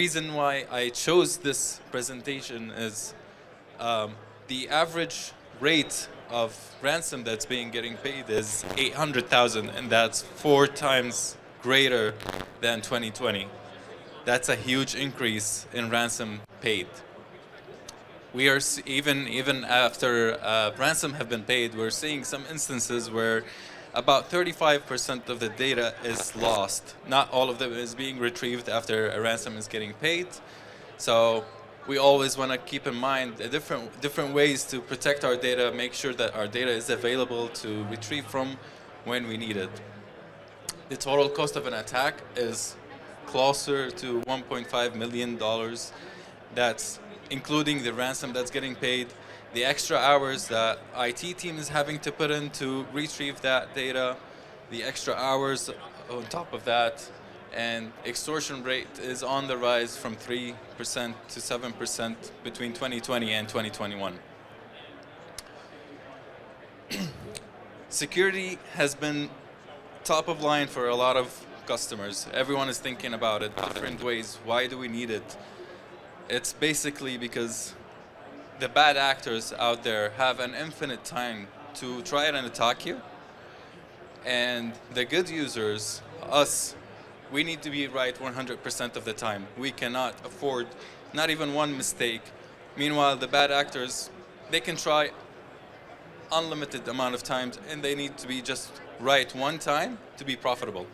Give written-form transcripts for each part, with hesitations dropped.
reason why I chose this presentation is the average rate of ransom that's being getting paid is 800,000, and that's 4 times greater than 2020. That's a huge increase in ransom paid. We are even after ransom have been paid, we're seeing some instances where about 35% of the data is lost. Not all of them is being retrieved after a ransom is getting paid. So we always want to keep in mind the different ways to protect our data, make sure that our data is available to retrieve from when we need it. The total cost of an attack is closer to $1.5 million. That's including the ransom that's getting paid, the extra hours that IT team is having to put in to retrieve that data, the extra hours on top of that, and extortion rate is on the rise from 3% to 7% between 2020 and 2021. Security has been top of line for a lot of customers. Everyone is thinking about it different ways. Why do we need it? It's basically because the bad actors out there have an infinite time to try and attack you. And the good users, us, we need to be right 100% of the time. We cannot afford not even one mistake. Meanwhile, the bad actors, they can try unlimited amount of times, and they need to be just right one time to be profitable.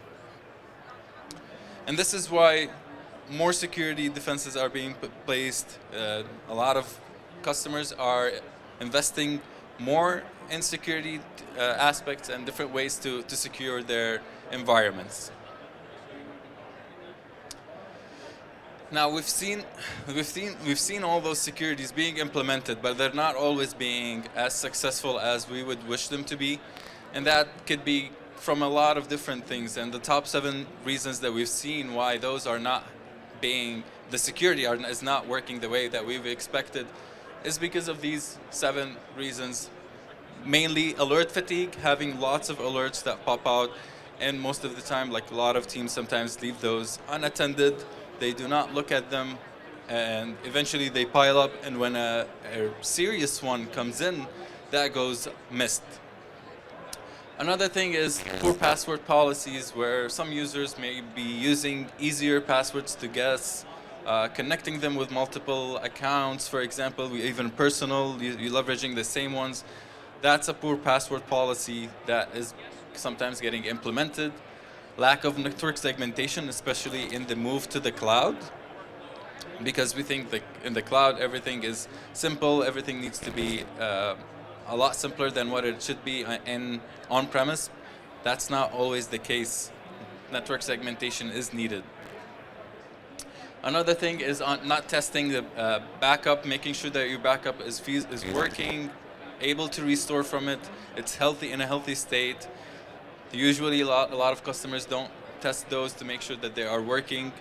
And this is why more security defenses are being placed. A lot of customers are investing more in security aspects and different ways to secure their environments. Now we've seen all those securities being implemented, but they're not always being as successful as we would wish them to be, and that could be from a lot of different things. And the top 7 reasons that we've seen why those are not being, the security is not working the way that we've expected, is because of these 7 reasons. Mainly alert fatigue, having lots of alerts that pop out, and most of the time, like a lot of teams sometimes leave those unattended. They do not look at them, and eventually they pile up, and when a serious one comes in, that goes missed. Another thing is poor password policies, where some users may be using easier passwords to guess, connecting them with multiple accounts, for example, even personal, you're leveraging the same ones. That's a poor password policy that is sometimes getting implemented. Lack of network segmentation, especially in the move to the cloud, because we think that in the cloud everything is simple, everything needs to be a lot simpler than what it should be in on-premise. That's not always the case. Network segmentation is needed. Another thing is not testing the backup, making sure that your backup is working, able to restore from it, it's healthy, in a healthy state. Usually a lot of customers don't test those to make sure that they are working.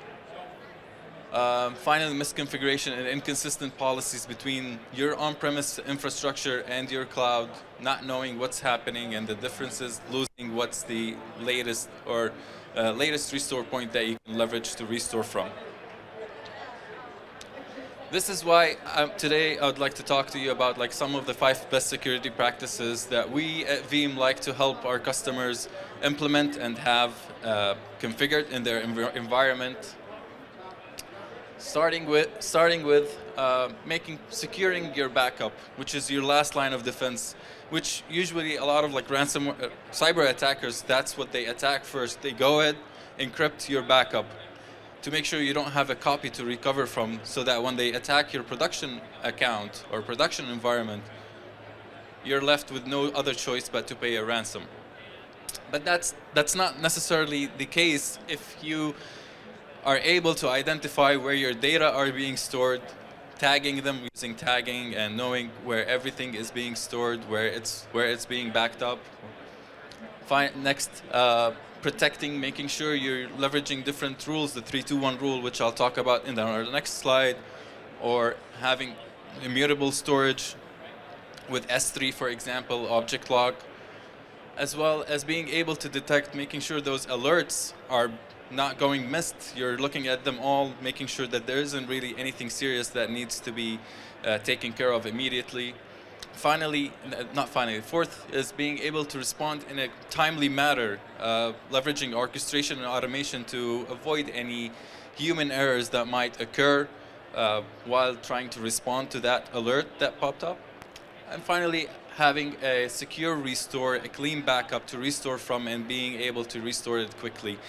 Finally, misconfiguration and inconsistent policies between your on-premise infrastructure and your cloud, not knowing what's happening and the differences, losing what's the latest or latest restore point that you can leverage to restore from. This is why today I would like to talk to you about like some of the 5 best security practices that we at Veeam like to help our customers implement and have configured in their environment. Starting with securing your backup, which is your last line of defense, which usually a lot of like ransomware cyber attackers, that's what they attack first. They go ahead, encrypt your backup to make sure you don't have a copy to recover from, so that when they attack your production account or production environment, you're left with no other choice but to pay a ransom. But that's not necessarily the case if you are able to identify where your data are being stored, tagging them using tagging and knowing where everything is being stored, where it's being backed up. Next, protecting, making sure you're leveraging different rules, the 3-2-1 rule, which I'll talk about in our next slide, or having immutable storage with S3, for example, object lock, as well as being able to detect, making sure those alerts are not going missed. You're looking at them all, making sure that there isn't really anything serious that needs to be taken care of immediately. Finally, not finally, fourth is being able to respond in a timely manner, leveraging orchestration and automation to avoid any human errors that might occur while trying to respond to that alert that popped up. And finally, having a secure restore, a clean backup to restore from, and being able to restore it quickly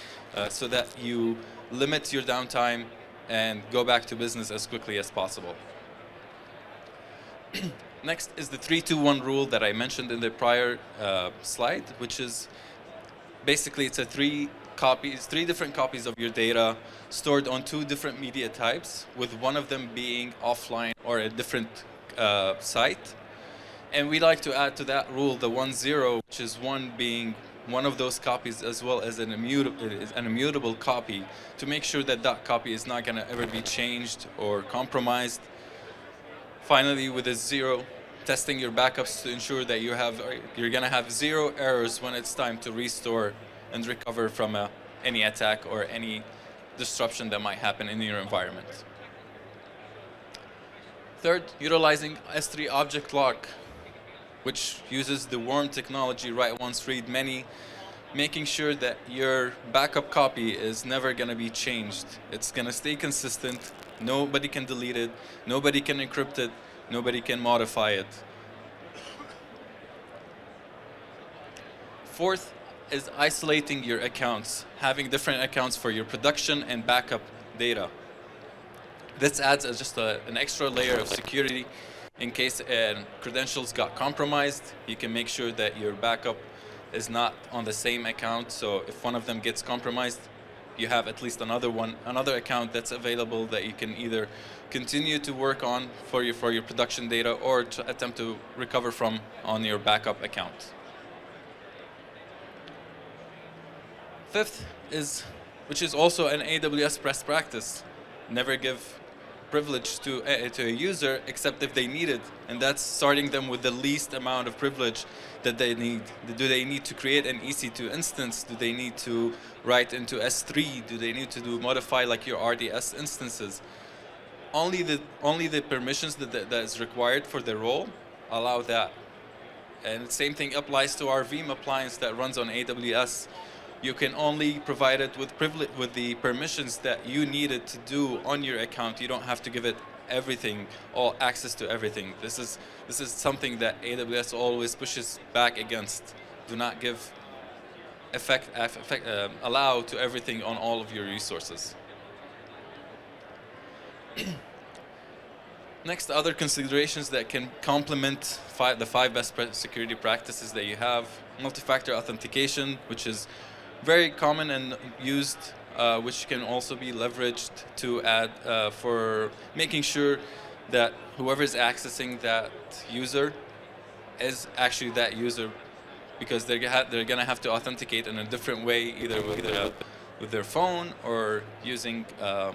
so that you limit your downtime and go back to business as quickly as possible. Next is the 3-2-1 rule that I mentioned in the prior slide, which is basically it's a three different copies of your data stored on 2 different media types, with one of them being offline or a different site. And we like to add to that rule the 1-0, which is one being one of those copies as well as an immutable copy, to make sure that that copy is not going to ever be changed or compromised. Finally, with a 0, testing your backups to ensure that you're going to have 0 errors when it's time to restore and recover from any attack or any disruption that might happen in your environment. Third, utilizing S3 object lock, which uses the worm technology, write once, read many, making sure that your backup copy is never going to be changed. It's going to stay consistent. Nobody can delete it. Nobody can encrypt it. Nobody can modify it. Fourth is isolating your accounts, having different accounts for your production and backup data. This adds just an extra layer of security in case credentials got compromised. You can make sure that your backup is not on the same account. So if one of them gets compromised, you have at least another account that's available that you can either continue to work on for your production data or to attempt to recover from on your backup account. Fifth is, which is also an AWS best practice, never give privilege to a user except if they need it, and that's starting them with the least amount of privilege that they need. Do they need to create an EC2 instance? Do they need to write into S3? Do they need to modify like your RDS instances? Only the permissions that is required for the role allow that. And the same thing applies to our Veeam appliance that runs on AWS. You can only provide it with the permissions that you need it to do on your account. You don't have to give it everything, all access to everything. This is something that AWS always pushes back against. Do not give allow to everything on all of your resources. Next, other considerations that can complement the 5 best security practices that you have. Multi-factor authentication, which is very common and used, which can also be leveraged to add for making sure that whoever is accessing that user is actually that user, because they're going to have to authenticate in a different way, either with their phone or using a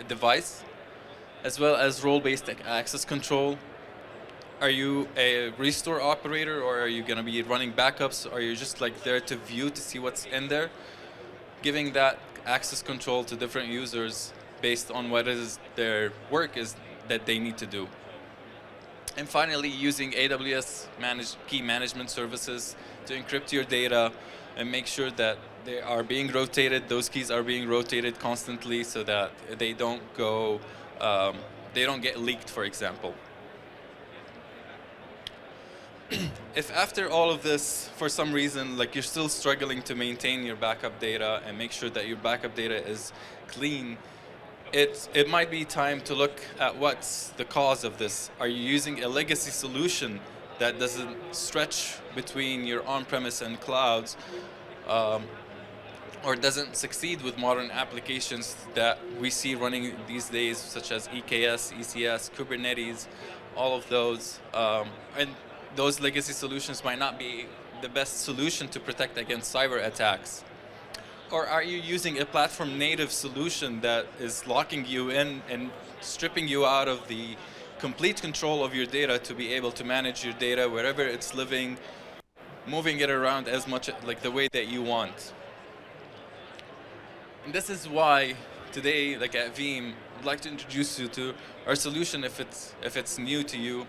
device, as well as role-based access control. Are you a restore operator, or are you going to be running backups, or are you just like there to view to see what's in there? Giving that access control to different users based on what is their work is that they need to do. And finally, using AWS key management services to encrypt your data and make sure that they are being rotated. Those keys are being rotated constantly so that they don't get leaked, for example. If after all of this, for some reason, like you're still struggling to maintain your backup data and make sure that your backup data is clean, it might be time to look at what's the cause of this. Are you using a legacy solution that doesn't stretch between your on-premise and clouds, or doesn't succeed with modern applications that we see running these days, such as EKS, ECS, Kubernetes, all of those, and those legacy solutions might not be the best solution to protect against cyber attacks? Or are you using a platform-native solution that is locking you in and stripping you out of the complete control of your data to be able to manage your data wherever it's living, moving it around as much like the way that you want? And this is why today, like at Veeam, I'd like to introduce you to our solution if it's new to you,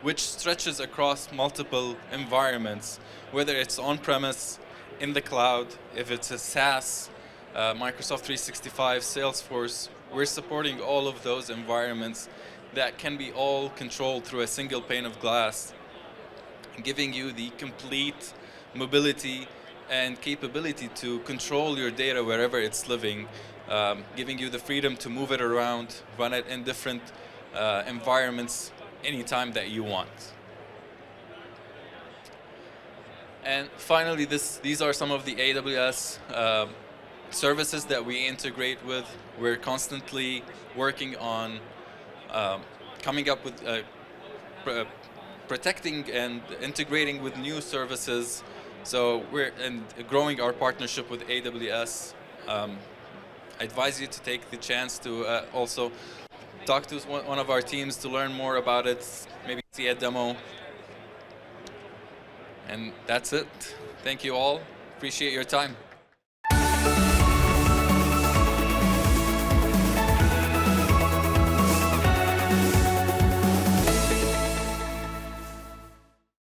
which stretches across multiple environments, whether it's on-premise, in the cloud, if it's a SaaS, Microsoft 365, Salesforce. We're supporting all of those environments that can be all controlled through a single pane of glass, giving you the complete mobility and capability to control your data wherever it's living, giving you the freedom to move it around, run it in different environments anytime that you want. And finally, these are some of the AWS services that we integrate with. We're constantly working on coming up with protecting and integrating with new services. So we're growing our partnership with AWS. I advise you to take the chance to also talk to one of our teams to learn more about it, maybe see a demo. And that's it. Thank you all. Appreciate your time.